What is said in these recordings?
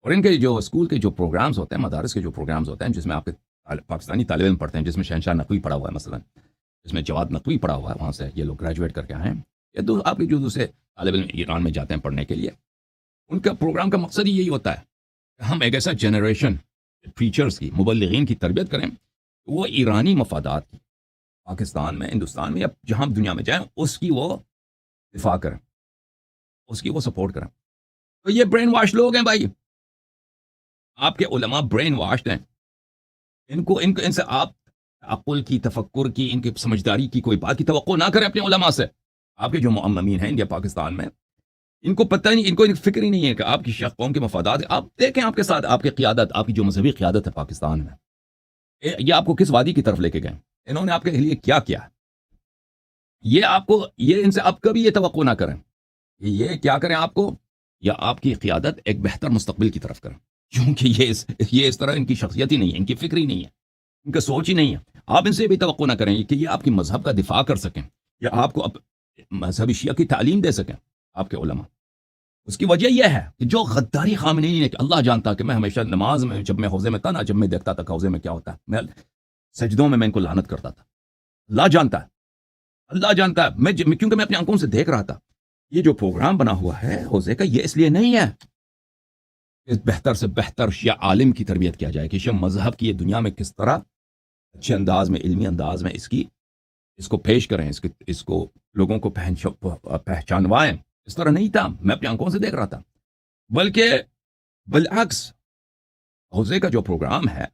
اور ان کے جو اسکول کے جو پروگرامز ہوتے ہیں، مدارس کے جو پروگرامز ہوتے ہیں، جس میں آپ کے پاکستانی طالب علم پڑھتے ہیں، جس میں شہنشاہ نقوی پڑھا ہوا ہے مثلا، جس میں جواد نقوی پڑھا ہوا ہے، وہاں سے یہ لوگ گریجویٹ کر کے آئے ہیں، یا تو آپ کے جو دوسرے طالب علم ایران میں جاتے ہیں پڑھنے کے لیے، ان کا پروگرام کا مقصد ہی یہی ہوتا ہے کہ ہم ایک ایسا جنریشن ٹیچرز کی، مبلغین کی تربیت کریں، وہ ایرانی مفادات کی، پاکستان میں، ہندوستان میں، یا جہاں دنیا میں جائیں، اس کی وہ دفاع کریں، اس کی وہ سپورٹ کریں۔ تو یہ برین واش لوگ ہیں بھائی، آپ کے علماء برین واشڈ ہیں، ان سے آپ عقل کی، تفکر کی، ان کی سمجھداری کی کوئی بات کی توقع نہ کریں اپنے علماء سے۔ آپ کے جو معممین ہیں انڈیا پاکستان میں، ان کو پتہ نہیں، ان کو فکر ہی نہیں ہے کہ آپ کی قوم کے مفادات ہیں۔ آپ دیکھیں آپ کے ساتھ آپ کی قیادت، آپ کی جو مذہبی قیادت ہے پاکستان میں، یہ آپ کو کس وادی کی طرف لے کے گئے، انہوں نے آپ کے لیے کیا کیا؟ یہ ان سے آپ کبھی یہ توقع نہ کریں کہ یہ کیا کریں آپ کو، یا آپ کی قیادت ایک بہتر مستقبل کی طرف کریں، کیونکہ یہ اس طرح ان کی شخصیت ہی نہیں ہے، ان کی فکر ہی نہیں ہے، ان کا سوچ ہی نہیں ہے۔ آپ ان سے بھی توقع نہ کریں کہ یہ آپ کی مذہب کا دفاع کر سکیں، یا آپ کو مذہبی شیعہ کی تعلیم دے سکیں آپ کے علماء۔ اس کی وجہ یہ ہے کہ جو غداری خامنئی نے، کہ اللہ جانتا کہ میں ہمیشہ نماز میں، جب میں حوضے میں تھا نا، جب میں دیکھتا تھا کہ حوضے میں کیا ہوتا ہے، میں سجدوں میں ان کو لعنت کرتا تھا۔ اللہ جانتا ہے، اللہ جانتا ہے، کیونکہ میں اپنی آنکھوں سے دیکھ رہا تھا۔ یہ جو پروگرام بنا ہوا ہے حوضے کا، یہ اس لیے نہیں ہے کہ بہتر سے بہتر شیعہ عالم کی تربیت کیا جائے، کہ شیعہ مذہب کی یہ دنیا میں کس طرح اچھے انداز میں، علمی انداز میں اس کو پیش کریں، اس کو لوگوں کو پہچانوائیں۔ اس طرح نہیں تھا، میں اپنی آنکھوں سے دیکھ رہا تھا، بلکہ بالعکس حوضے کا جو پروگرام ہے،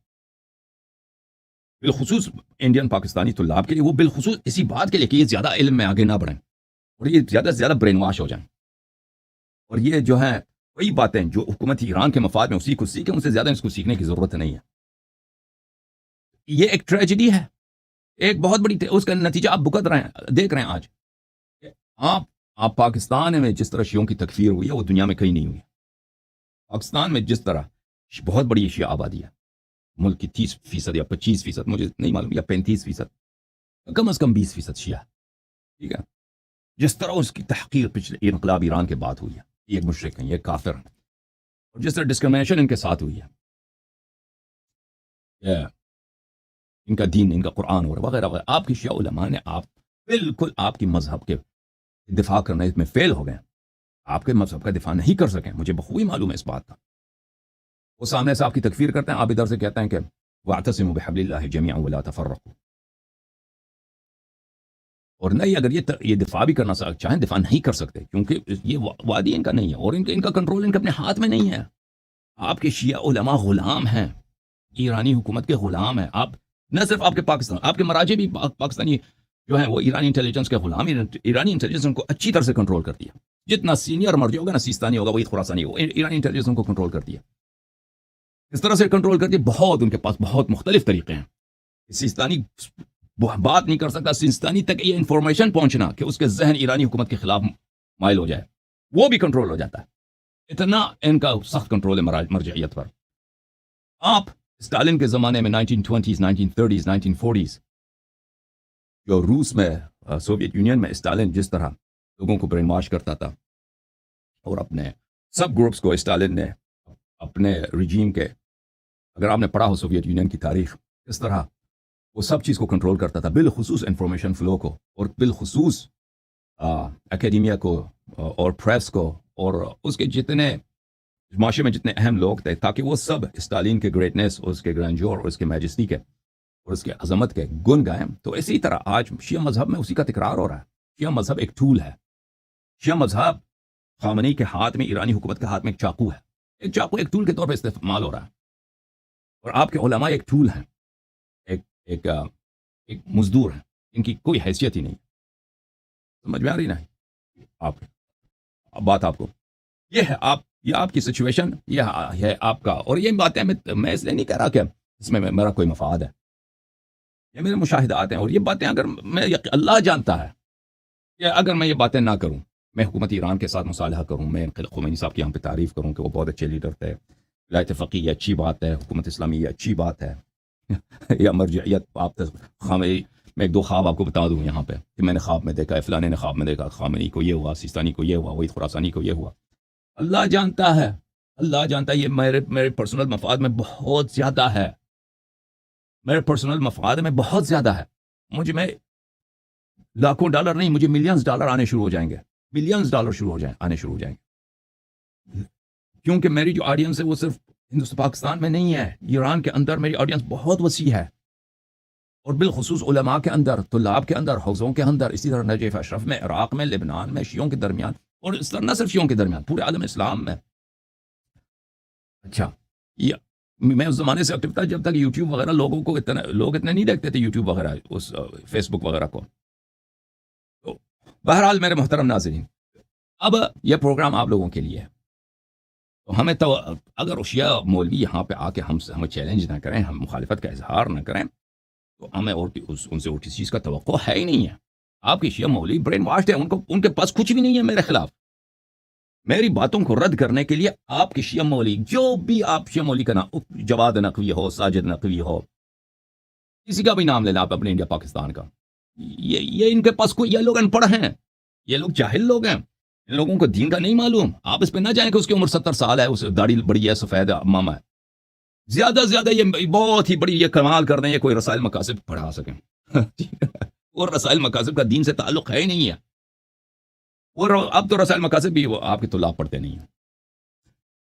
بالخصوص انڈین پاکستانی طلاب کے لیے، وہ بالخصوص اسی بات کے لیے کہ یہ زیادہ علم میں آگے نہ بڑھیں، اور یہ زیادہ سے زیادہ برین واش ہو جائیں، اور یہ جو ہے وہی باتیں جو حکومت ایران کے مفاد میں اسی کو سیکھیں، ان سے زیادہ اس کو سیکھنے کی ضرورت نہیں ہے۔ یہ ایک ٹریجڈی ہے، ایک بہت بڑی اس کا نتیجہ آپ بھگت رہے ہیں، دیکھ رہے ہیں آج۔ آپ پاکستان میں جس طرح شیعوں کی تکفیر ہوئی ہے، وہ دنیا میں کہیں نہیں ہوئی۔ پاکستان میں جس طرح بہت بڑی شیعہ آبادی ہے، ملک کی 30% یا 25%، مجھے نہیں معلوم، یا 35%، کم از کم 20% شیعہ، ٹھیک ہے؟ جس طرح اس کی تحقیر پچھلے انقلاب ایران کے بعد ہوئی ہے، یہ ایک مشرک ہیں، یہ کافر ہیں، اور جس طرح ڈسکرمنیشن ان کے ساتھ ہوئی ہے، ان کا دین، ان کا قرآن وغیرہ وغیرہ، آپ کی شیعہ علماء نے بالکل آپ کی مذہب کے دفاع کرنے میں فیل ہو گئے، آپ کے مذہب کا دفاع نہیں کر سکیں، مجھے بخوبی معلوم ہے اس بات کا۔ وہ سامنے سے آپ کی تکفیر کرتے ہیں، آپ ادھر سے کہتے ہیں کہ وَاعْتَصِمُوا بِحَبْلِ اللَّهِ جَمِيعًا وَلَا تَفَرَّقُوا، اور نہیں، اگر یہ دفاع بھی کرنا چاہیں، دفاع نہیں کر سکتے، کیونکہ یہ وادی ان کا نہیں ہے، اور ان کا کنٹرول ان کے اپنے ہاتھ میں نہیں ہے۔ آپ کے شیعہ علماء غلام ہیں، ایرانی حکومت کے غلام ہیں۔ آپ نہ صرف آپ کے پاکستان، آپ کے مراجع بھی پاکستانی جو ہیں وہ ایرانی انٹیلیجنس کے غلام، ایرانی انٹیلیجنس ان کو اچھی طرح سے کنٹرول کرتی ہے۔ جتنا سینئر مرجع ہوگا نا، سیستانی ہوگا، وہی خراسانی ہوگا، ایرانی انٹیلیجنس ان کو کنٹرول کرتی ہے۔ اس طرح سے کنٹرول کرتی ہے، بہت ان کے پاس بہت مختلف طریقے ہیں۔ سیستانی بات نہیں کر سکتا، سیستانی تک یہ انفارمیشن پہنچنا کہ اس کے ذہن ایرانی حکومت کے خلاف مائل ہو جائے، وہ بھی کنٹرول ہو جاتا ہے۔ اتنا ان کا سخت کنٹرول ہے مرجعیت پر۔ آپ اسٹالن کے زمانے میں 1920s 1930s 1940s جو روس میں، سوویت یونین میں اسٹالن جس طرح لوگوں کو برین واش کرتا تھا، اور اپنے سب گروپس کو اسٹالن نے اپنے رجیم کے، اگر آپ نے پڑھا ہو سوویت یونین کی تاریخ، اس طرح وہ سب چیز کو کنٹرول کرتا تھا، بالخصوص انفارمیشن فلو کو، اور بالخصوص اکیڈیمیا کو اور پریس کو، اور اس کے جتنے معاشرے میں جتنے اہم لوگ تھے، تاکہ وہ سب اسٹالین کے گریٹنس، اس کے گرینڈیور، اور اس کے میجسٹی کے، اور اس کے عظمت کے گن گائیں۔ تو اسی طرح آج شیعہ مذہب میں اسی کا تکرار ہو رہا ہے۔ شیعہ مذہب ایک ٹول ہے، شیعہ مذہب خامنئی کے ہاتھ میں، ایرانی حکومت کے ہاتھ میں ایک چاقو ہے، ایک چاقو ایک ٹول کے طور پر استعمال ہو رہا ہے، اور آپ کے علماء ایک ٹول ہیں، ایک مزدور ہیں، ان کی کوئی حیثیت ہی نہیں۔ سمجھ میں آ رہی نا آپ بات؟ آپ کو یہ ہے، یہ آپ کی سچویشن، یہ ہے آپ کا۔ اور یہ باتیں میں اس لیے نہیں کہہ رہا کہ اس میں میرا کوئی مفاد ہے، یہ میرے مشاہدات ہیں، اور یہ باتیں اگر اللہ جانتا ہے کہ اگر میں یہ باتیں نہ کروں، میں حکومت ایران کے ساتھ مصالحہ کروں، میں خمینی صاحب کی یہاں پہ تعریف کروں کہ وہ بہت اچھے لیڈر تھے، ولایت فقیہ یہ اچھی بات ہے، حکومت اسلامی یہ اچھی بات ہے، یا مرجعیت، آپ خامنئی، میں ایک دو خواب آپ کو بتا دوں یہاں پہ کہ میں نے خواب میں دیکھا ہے، فلانے نے خواب میں دیکھا، خامنئی کو یہ ہوا، سیستانی کو یہ ہوا، وحید خراسانی کو یہ ہوا۔ اللہ جانتا ہے، اللہ جانتا ہے یہ میرے پرسنل مفاد میں بہت زیادہ ہے، میرے پرسنل مفاد میں بہت زیادہ ہے. میں لاکھوں ڈالر نہیں، مجھے ملینز ڈالر آنے شروع ہو جائیں گے، ملینز ڈالر آنے شروع ہو جائیں گے، کیونکہ میری جو آڈینس ہے وہ صرف ہندوستان پاکستان میں نہیں ہے، ایران کے اندر میری آڈینس بہت وسیع ہے، اور بالخصوص علماء کے اندر، طلاب کے اندر، حوزوں کے اندر، اسی طرح نجف اشرف میں، عراق میں، لبنان میں، شیعوں کے درمیان، اور اس طرح نہ صرف شیعوں کے درمیان، پورے عالم اسلام میں. اچھا، میں اس زمانے سے ایکٹیو تھا جب تک یوٹیوب وغیرہ لوگ اتنے نہیں دیکھتے تھے، یوٹیوب وغیرہ، اس فیس بک وغیرہ کو. تو بہرحال میرے محترم ناظرین، اب یہ پروگرام آپ لوگوں کے لیے ہے. تو ہمیں اگر شیعہ مولوی یہاں پہ آ کے ہمیں چیلنج نہ کریں، ہم مخالفت کا اظہار نہ کریں، تو ہمیں ان سے اور کسی چیز کا توقع ہے ہی نہیں ہے. آپ کے شیعہ مولوی برین واشڈ ہے، ان کے پاس کچھ بھی نہیں ہے میرے خلاف. میری باتوں کو رد کرنے کے لیے آپ کے شیعہ مولوی، جو بھی آپ شیعہ مولوی کا نام، جواد نقوی ہو، ساجد نقوی ہو، کسی کا بھی نام لے لیں آپ اپنے انڈیا پاکستان کا، یہ ان کے پاس یہ لوگ ان پڑھ ہیں، یہ لوگ جاہل لوگ ہیں، ان لوگوں کو دین کا نہیں معلوم. آپ اس پہ نہ جائیں کہ اس کی عمر 70 سال ہے، اس داڑھی بڑی ہے، سفید ماما ہے. زیادہ سے زیادہ یہ بہت ہی بڑی یہ کمال کر دیں، یہ کوئی رسائل مقاصد پڑھا سکیں. اور رسائل مقاصد کا دین سے تعلق ہے ہی نہیں ہے، اور اب تو رسائل مقاصد بھی وہ آپ کے طلاب پڑھتے نہیں ہیں.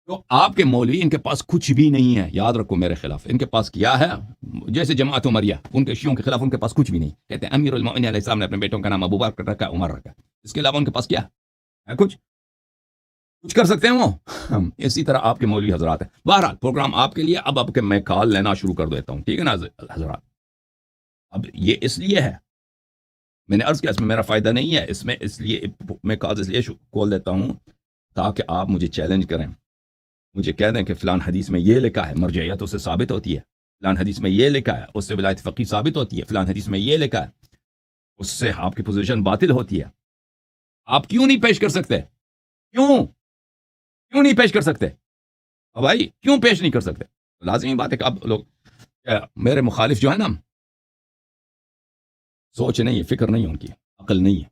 تو آپ کے مولوی، ان کے پاس کچھ بھی نہیں ہے. یاد رکھو میرے خلاف ان کے پاس کیا ہے، جیسے جماعت عمریہ، ان کے شیعوں کے خلاف ان کے پاس کچھ بھی نہیں. کہتے ہیں امیر المؤمنین علیہ السلام نے اپنے بیٹوں کا نام ابو بکر رکھا، عمر رکھا، اس کے علاوہ ان کے پاس کیا ہے؟ کچھ کر سکتے ہیں وہ؟ اسی طرح آپ کے مولوی حضرات ہیں. بہرحال پروگرام آپ کے لیے. اب میں کال لینا شروع کر دیتا ہوں، ٹھیک ہے نا حضرات؟ اب یہ اس لیے ہے، میں نے عرض کیا اس میں میرا فائدہ نہیں ہے، اس لیے میں کال کھول دیتا ہوں تاکہ آپ مجھے چیلنج کریں، مجھے کہہ دیں کہ فلان حدیث میں یہ لکھا ہے، مرجعیت اس سے ثابت ہوتی ہے. فلان حدیث میں یہ لکھا ہے، اس سے ولایت فقیہ ثابت ہوتی ہے. فلان حدیث میں یہ لکھا ہے، اس سے آپ کی پوزیشن باطل ہوتی ہے. آپ کیوں نہیں پیش کر سکتے؟ کیوں نہیں پیش کر سکتے بھائی؟ کیوں پیش نہیں کر سکتے؟ لازمی بات ہے کہ اب لوگ میرے مخالف جو ہے نا، سوچ نہیں ہے، فکر نہیں ہے، ان کی عقل نہیں ہے.